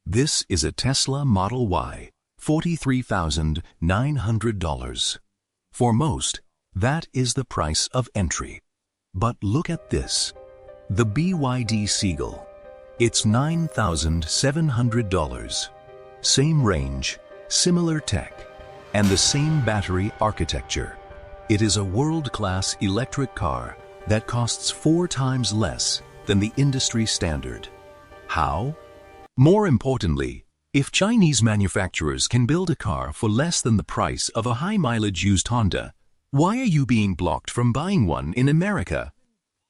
This is a Tesla Model Y, $43,900. For most, that is the price of entry. But look at this. The BYD Seagull. It's $9,700. Same range, similar tech, and the same battery architecture. It is a world-class electric car that costs 4 times less than the industry standard. How? More importantly, if Chinese manufacturers can build a car for less than the price of a high-mileage used Honda, why are you being blocked from buying one in America?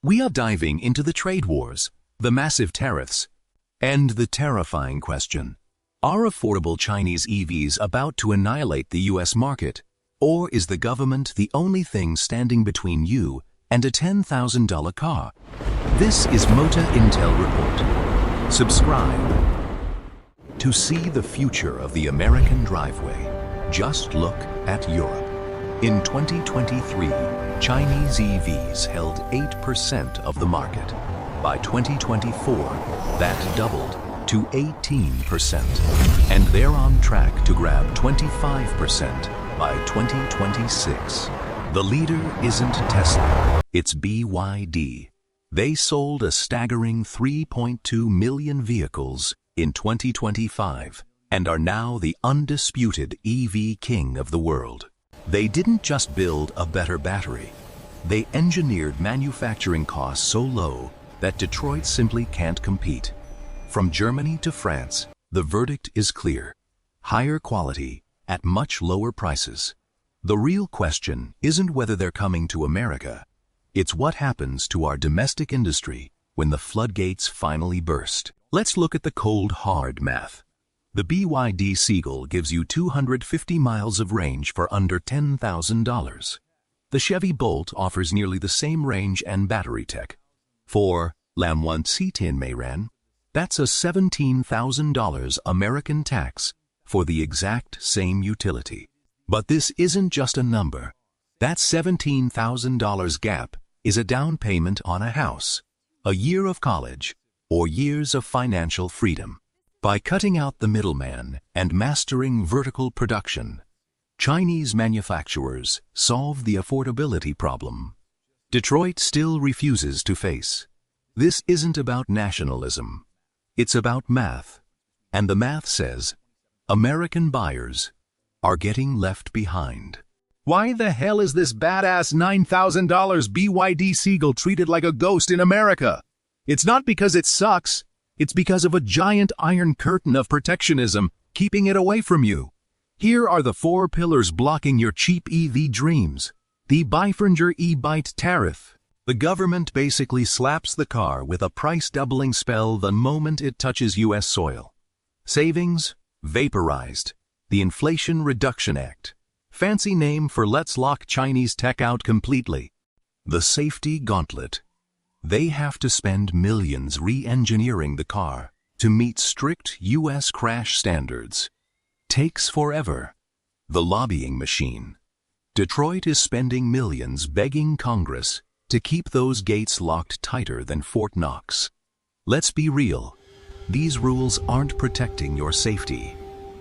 We are diving into the trade wars, the massive tariffs, and the terrifying question: are affordable Chinese EVs about to annihilate the US market, or is the government the only thing standing between you and a $10,000 car? This is Motor Intel Report. Subscribe. To see the future of the American driveway, just look at Europe. In 2023, Chinese EVs held 8% of the market. By 2024, that doubled to 18%, and they're on track to grab 25% by 2026. The leader isn't Tesla, it's BYD. They sold a staggering 3.2 million vehicles in 2025 and are now the undisputed EV king of the world. They didn't just build a better battery. They engineered manufacturing costs so low that Detroit simply can't compete. From Germany to France, the verdict is clear: higher quality at much lower prices. The real question isn't whether they're coming to America. It's what happens to our domestic industry when the floodgates finally burst. Let's look at the cold, hard math. The BYD Seagull gives you 250 miles of range for under $10,000. The Chevy Bolt offers nearly the same range and battery tech. For Lam1C10 Mayran, that's a $17,000 American tax for the exact same utility. But this isn't just a number. That $17,000 gap is a down payment on a house, a year of college, or years of financial freedom. By cutting out the middleman and mastering vertical production, Chinese manufacturers solve the affordability problem Detroit still refuses to face. This isn't about nationalism. It's about math. And the math says American buyers are getting left behind. Why the hell is this badass $9,000 BYD Seagull treated like a ghost in America? It's not because it sucks. It's because of a giant iron curtain of protectionism keeping it away from you. Here are the 4 pillars blocking your cheap EV dreams. The Bifringer e-bite tariff. The government basically slaps the car with a price-doubling spell the moment it touches U.S. soil. Savings? Vaporized. The Inflation Reduction Act. Fancy name for let's lock Chinese tech out completely. The safety gauntlet. They have to spend millions re-engineering the car to meet strict U.S. crash standards. Takes forever. The lobbying machine. Detroit is spending millions begging Congress to keep those gates locked tighter than Fort Knox. Let's be real. These rules aren't protecting your safety.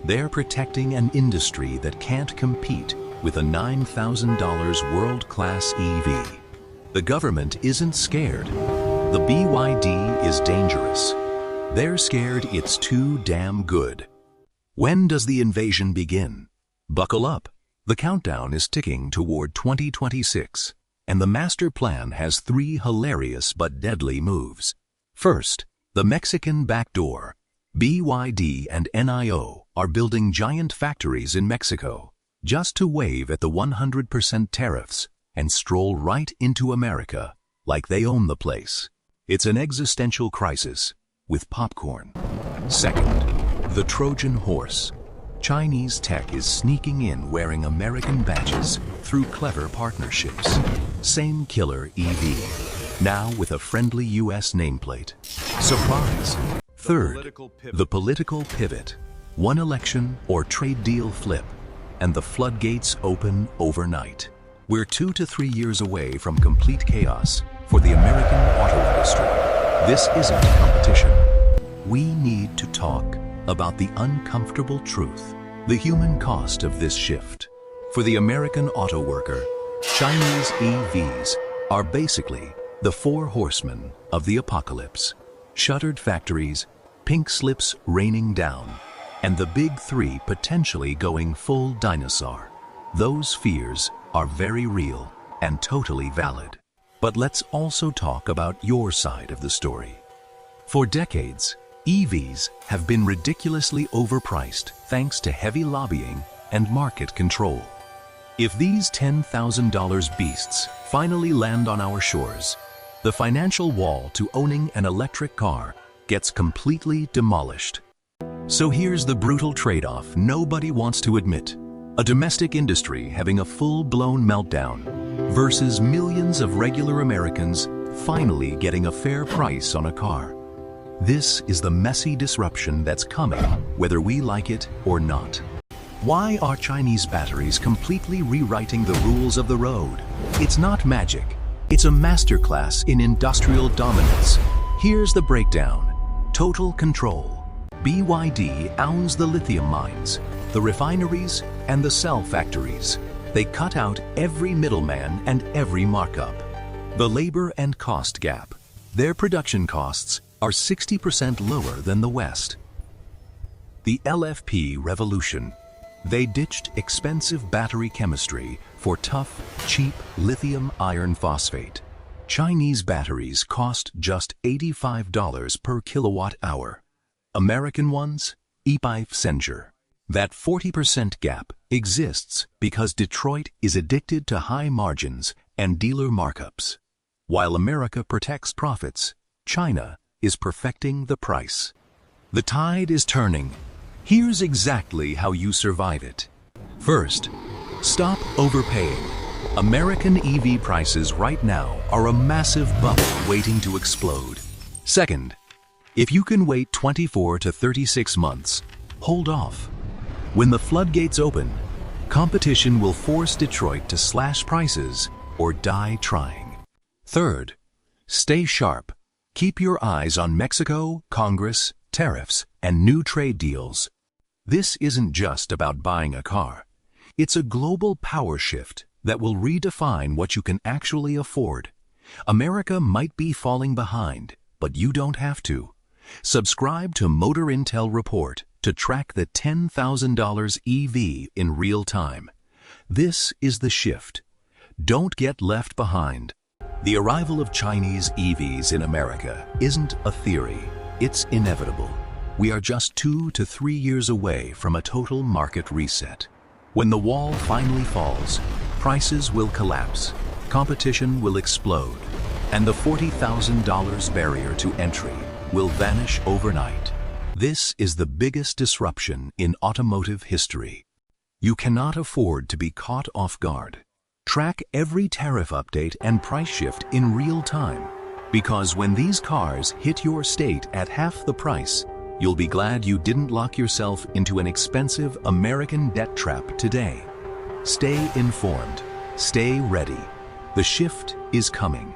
They're protecting an industry that can't compete with a $9,000 world-class EV. The government isn't scared. The BYD is dangerous. They're scared it's too damn good. When does the invasion begin? Buckle up. The countdown is ticking toward 2026, and the master plan has 3 hilarious but deadly moves. First, the Mexican backdoor. BYD and NIO are building giant factories in Mexico just to wave at the 100% tariffs and stroll right into America like they own the place. It's an existential crisis with popcorn. Second, the Trojan horse. Chinese tech is sneaking in wearing American badges through clever partnerships. Same killer EV, now with a friendly US nameplate. Surprise! Third, the political pivot. One election or trade deal flip, and the floodgates open overnight. We're 2 to 3 years away from complete chaos for the American auto industry. This isn't competition. We need to talk. about the uncomfortable truth, the human cost of this shift. For the American auto worker, Chinese EVs are basically the four horsemen of the apocalypse. Shuttered factories, pink slips raining down, and the big three potentially going full dinosaur. Those fears are very real and totally valid. But let's also talk about your side of the story. For decades, EVs have been ridiculously overpriced thanks to heavy lobbying and market control. If these $10,000 beasts finally land on our shores, the financial wall to owning an electric car gets completely demolished. So here's the brutal trade-off nobody wants to admit. A domestic industry having a full-blown meltdown versus millions of regular Americans finally getting a fair price on a car. This is the messy disruption that's coming, whether we like it or not. Why are Chinese batteries completely rewriting the rules of the road? It's not magic. It's a masterclass in industrial dominance. Here's the breakdown. Total control. BYD owns the lithium mines, the refineries, and the cell factories. They cut out every middleman and every markup. The labor and cost gap. Their production costs are 60% lower than the West. The LFP revolution. They ditched expensive battery chemistry for tough, cheap lithium iron phosphate. Chinese batteries cost just $85 per kilowatt hour. American ones, 15%. That 40% gap exists because Detroit is addicted to high margins and dealer markups. While America protects profits, China is perfecting the price. The tide is turning. Here's exactly how you survive it. First, stop overpaying. American EV prices right now are a massive bubble waiting to explode. Second, if you can wait 24 to 36 months, hold off. When the floodgates open, competition will force Detroit to slash prices or die trying. Third, stay sharp. Keep your eyes on Mexico, Congress, tariffs, and new trade deals. This isn't just about buying a car. It's a global power shift that will redefine what you can actually afford. America might be falling behind, but you don't have to. Subscribe to Motor Intel Report to track the $10,000 EV in real time. This is the shift. Don't get left behind. The arrival of Chinese EVs in America isn't a theory. It's inevitable. We are just 2 to 3 years away from a total market reset. When the wall finally falls, prices will collapse, competition will explode, and the $40,000 barrier to entry will vanish overnight. This is the biggest disruption in automotive history. You cannot afford to be caught off guard. Track every tariff update and price shift in real time, because when these cars hit your state at half the price, you'll be glad you didn't lock yourself into an expensive American debt trap today. Stay informed. Stay ready. The shift is coming.